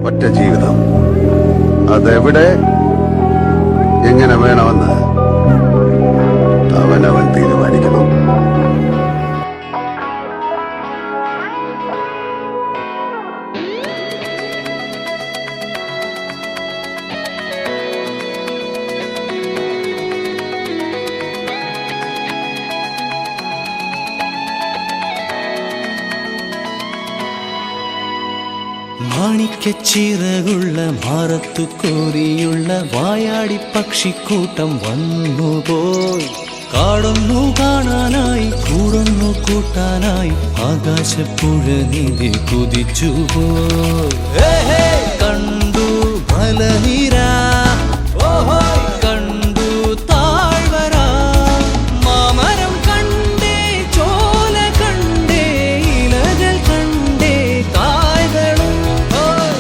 ഒറ്റ ജീവിതം, അതെവിടെ എങ്ങനെ വേണമെന്ന് അവനവൻ തീരുമാനിക്കണം. മാണിക്കച്ചിറകുള്ള മാറത്തു കോരിയുള്ള വായാടി പക്ഷിക്കൂട്ടം വന്നുപോയി. കാടൊന്നു കാണാനായി കൂടൊന്നു കൂട്ടാനായി ആകാശപ്പുഴ നീതി കുതിച്ചുപോയി. കണ്ടു മലനിര, കണ്ടു താഴ്വര, മാമരം കണ്ടേ, ചോല കണ്ടേ, ഇലകൾ കണ്ടേ, കായ്കളും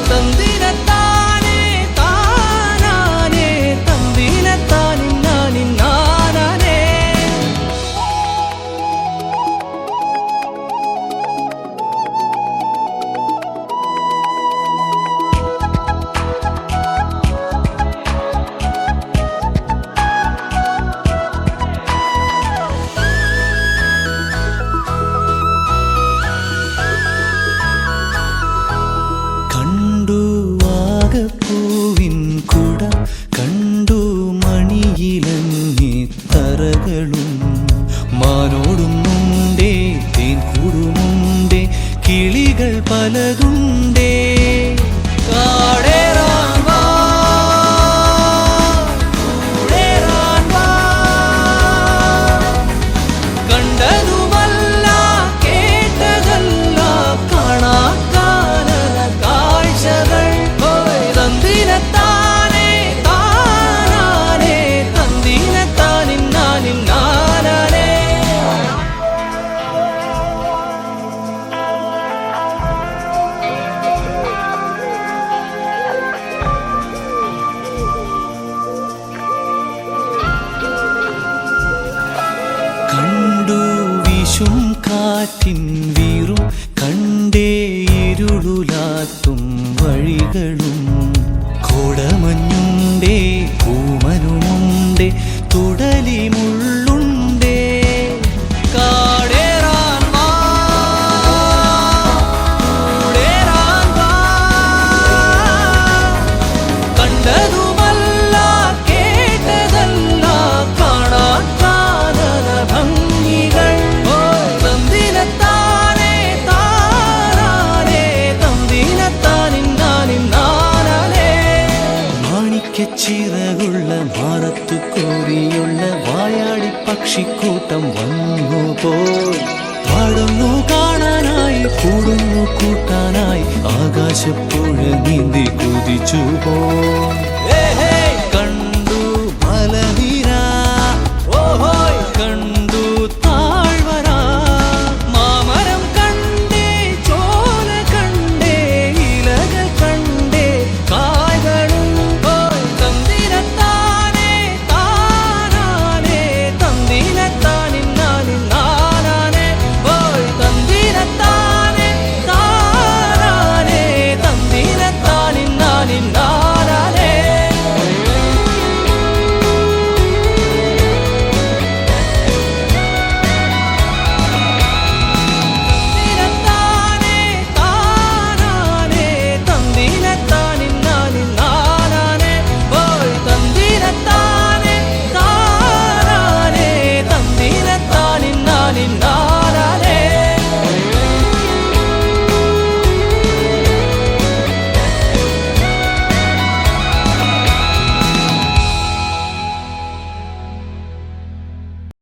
തന്തിനത്താനേ താനാനേ, തന്തിനത്താനിന്നാനിന്നാനേ. കണ്ടു വാഗപ്പൂവിൻ കുട, കണ്ടു മണിയിലങ്ങി തറകളും, മാനോടുന്നുണ്ടേ തേൻ കൂടുമുണ്ടേ, കിളികൾ പലതുണ്ടേ. കാടേറാൻ വാ, കൂടേറാൻ വാ, കണ്ടതുമല്ല കേട്ടതല്ല കാണാക്കാനല കാഴ്ചകൾ. തന്തിനത്താനേ താനാനേ, തന്തിനത്താനിന്നാനിന്നാനേ. കണ്ടു വീശും കാറ്റിൻ വീറും, കണ്ടേ ഇരുളുലാത്തും വഴികളും, കോടമഞ്ഞുണ്ടേ പൂമനുമുണ്ടേ, തുടലി മുള്ളുണ്ടേ. കാടേറാൻ വാ, കൂടേറാൻ വാ, കണ്ടതുമല്ല കേട്ടതല്ല കാണാക്കാനല ഭംഗികൾ. തന്തിനത്താനേ താനാനേ, തന്തിനത്താനിന്നാനിന്നാനേ. മാണിക്കച്ചിറകുള്ള മാറത്തു കോരിയുള്ള വായാടി പക്ഷിക്കൂട്ടം വന്നുപോയി. പാടുന്നു കാണാനായി കൂടുന്നു കൂട്ടാനായി ആകാശപ്പുഴ നീന്തി കുതിച്ചുപോയി.